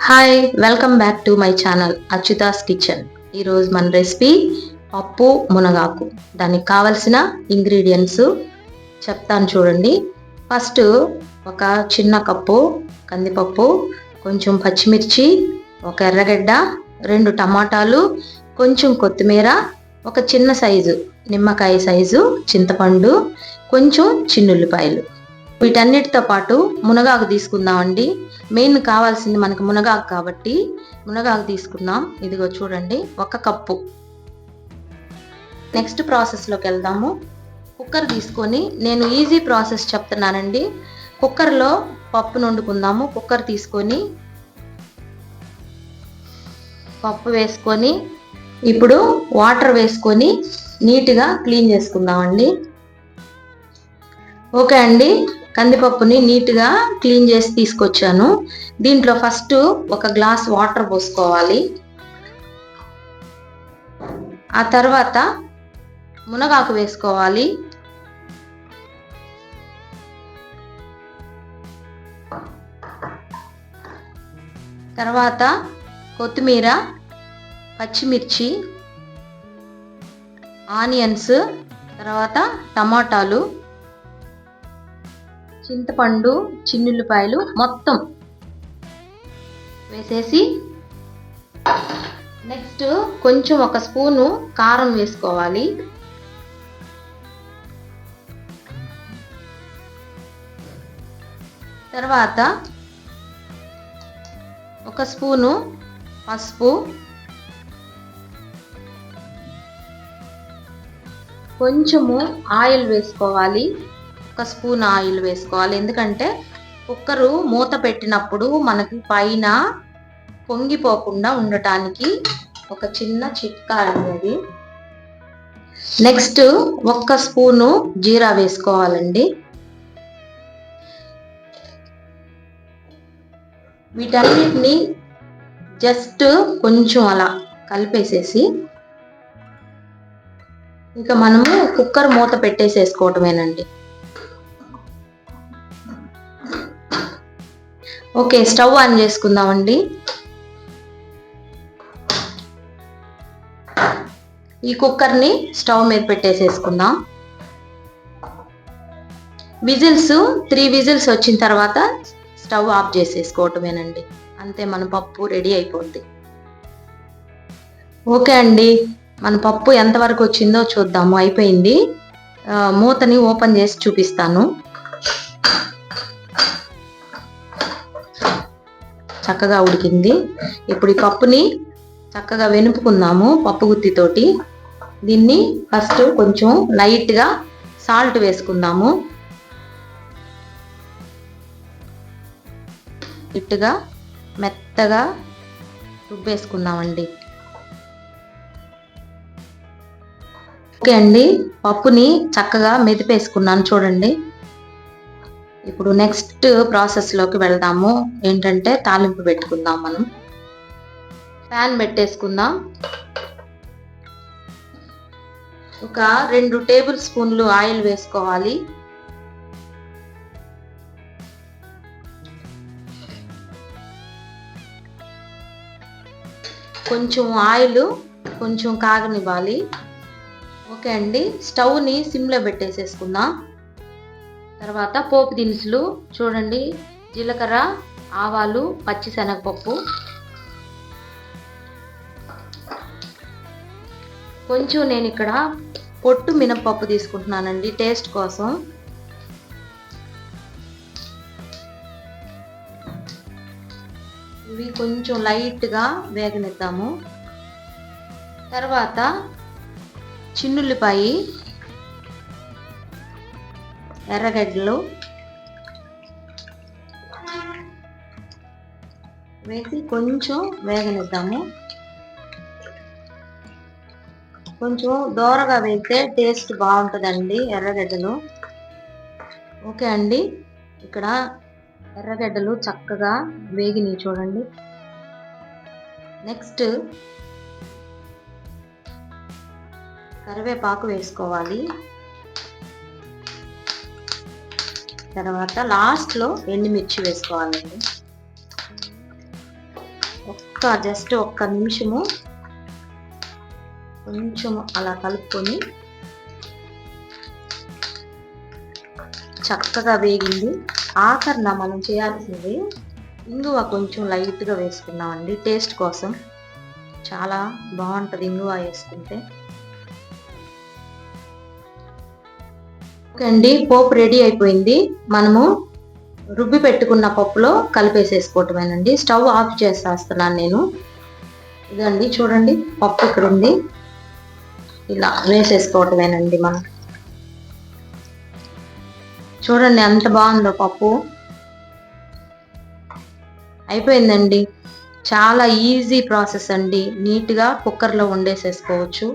Hi welcome back to my channel Achyuta's kitchen. ఈరోజు మన recipe పప్పు మునగాకు. దానికి కావలసిన ఇంగ్రీడియంట్స్ చెప్తాను చూడండి. ఫస్ట్ ఒక చిన్న కప్పు కందిపప్పు, కొంచెం పచ్చిమిర్చి, ఒక ఎర్రగడ్డ, 2 టమాటాలు, కొంచెం కొత్తిమీర, ఒక చిన్న సైజు నిమ్మకాయ సైజు చింతపండు, కొంచెం చిన్నుల్లిపాయలు. వీటన్నిటితో పాటు మునగాకు తీసుకుందామండి. మెయిన్ కావాల్సింది మనకు మునగాకు కాబట్టి మునగాకు తీసుకుందాం. ఇదిగో చూడండి, 1 కప్పు. నెక్స్ట్ ప్రాసెస్లోకి వెళ్దాము. కుక్కర్ తీసుకొని, నేను ఈజీ ప్రాసెస్ చెప్తున్నానండి. కుక్కర్లో పప్పును వండుకుందాము. కుక్కర్ తీసుకొని పప్పు వేసుకొని ఇప్పుడు వాటర్ వేసుకొని నీట్గా క్లీన్ చేసుకుందామండి. ఓకే అండి, కందిపప్పుని నీట్గా క్లీన్ చేసి తీసుకొచ్చాను. దీంట్లో ఫస్ట్ 1 గ్లాస్ వాటర్ పోసుకోవాలి. ఆ తర్వాత మునగాకు వేసుకోవాలి. తర్వాత కొత్తిమీర, పచ్చిమిర్చి, ఆనియన్స్, తర్వాత టమాటాలు, చింతపండు, చిన్నుల్లిపాయలు మొత్తం వేసేసి నెక్స్ట్ కొంచెం 1 స్పూను కారం వేసుకోవాలి. తర్వాత 1 స్పూను పసుపు, కొంచెము ఆయిల్ వేసుకోవాలి. 1 స్పూన్ ఆయిల్ వేసుకోవాలి. ఎందుకంటే కుక్కరు మూత పెట్టినప్పుడు మనకి పైన పొంగిపోకుండా ఉండటానికి ఒక చిన్న చిట్కా అనేది. నెక్స్ట్ 1 స్పూను జీరా వేసుకోవాలండి. వీటన్నిటిని జస్ట్ కొంచెం అలా కలిపేసేసి ఇంకా మనము కుక్కర్ మూత పెట్టేసేసుకోవటమేనండి. ఓకే, స్టవ్ ఆన్ చేసుకుందామండి. ఈ కుక్కర్ని స్టవ్ మీద పెట్టేసేసుకుందాం. విజిల్స్ 3 విజిల్స్ వచ్చిన తర్వాత స్టవ్ ఆఫ్ చేసేసుకోవటమేనండి. అంతే, మన పప్పు రెడీ అయిపోద్ది. ఓకే అండి, మన పప్పు ఎంతవరకు వచ్చిందో చూద్దాము. అయిపోయింది. మూతని ఓపెన్ చేసి చూపిస్తాను. చక్కగా ఉడికింది. ఇప్పుడు ఈ పప్పుని చక్కగా వెనుపుకుందాము పప్పు గుత్తితోటి. దీన్ని ఫస్ట్ కొంచెం లైట్గా సాల్ట్ వేసుకుందాము. ఇట్టుగా మెత్తగా రుబ్బేసుకుందామండి. ఓకే అండి, పప్పుని చక్కగా మెదిపేసుకున్నాను చూడండి. ఇప్పుడు నెక్స్ట్ ప్రాసెస్లోకి వెళ్దాము. ఏంటంటే తాలింపు పెట్టుకుందాం. మనం ప్యాన్ పెట్టేసుకుందాం. ఒక 2 టేబుల్ స్పూన్లు ఆయిల్ వేసుకోవాలి. కొంచెం ఆయిల్ కొంచెం కాగనివ్వాలి. ఓకే అండి, స్టవ్ని సిమ్లో పెట్టేసేసుకుందాం. తర్వాత పోపు దినుసులు చూడండి, జీలకర్ర, ఆవాలు, పచ్చిశనగపప్పు, కొంచెం నేను ఇక్కడ పొట్టు మినపప్పు తీసుకుంటున్నానండి టేస్ట్ కోసం. ఇవి కొంచెం లైట్గా వేగనిద్దాము. తర్వాత చిన్నుల్లిపాయ, ఎర్రగడ్డలు వేసి కొంచెం వేగనిద్దాము. కొంచెం దోరగా వేస్తే టేస్ట్ బాగుంటుందండి ఎర్రగడ్డలు. ఓకే అండి, ఇక్కడ ఎర్రగడ్డలు చక్కగా వేగినాయి చూడండి. నెక్స్ట్ కరివేపాకు వేసుకోవాలి. తర్వాత లాస్ట్లో ఎండుమిర్చి వేసుకోవాలండి. జస్ట్ ఒక్క నిమిషము కొంచెం అలా కలుపుకొని చక్కగా వేగింది. ఆఖరిన మనం చేయాల్సింది ఇంగువ కొంచెం లైట్గా వేసుకున్నామండి టేస్ట్ కోసం. చాలా బాగుంటుంది ఇంగువ వేసుకుంటే. ఓకే అండి, పోపు రెడీ అయిపోయింది. మనము రుబ్బి పెట్టుకున్న పప్పులో కలిపేసేసుకోవటమేనండి. స్టవ్ ఆఫ్ చేసేస్తున్నాను నేను. ఇదండి చూడండి, పప్పు ఇక్కడ ఉంది. ఇలా వేసేసుకోవటమేనండి మనం. చూడండి ఎంత బాగుందో పప్పు. అయిపోయిందండి. చాలా ఈజీ ప్రాసెస్ అండి. నీట్గా కుక్కర్లో వండేసేసుకోవచ్చు.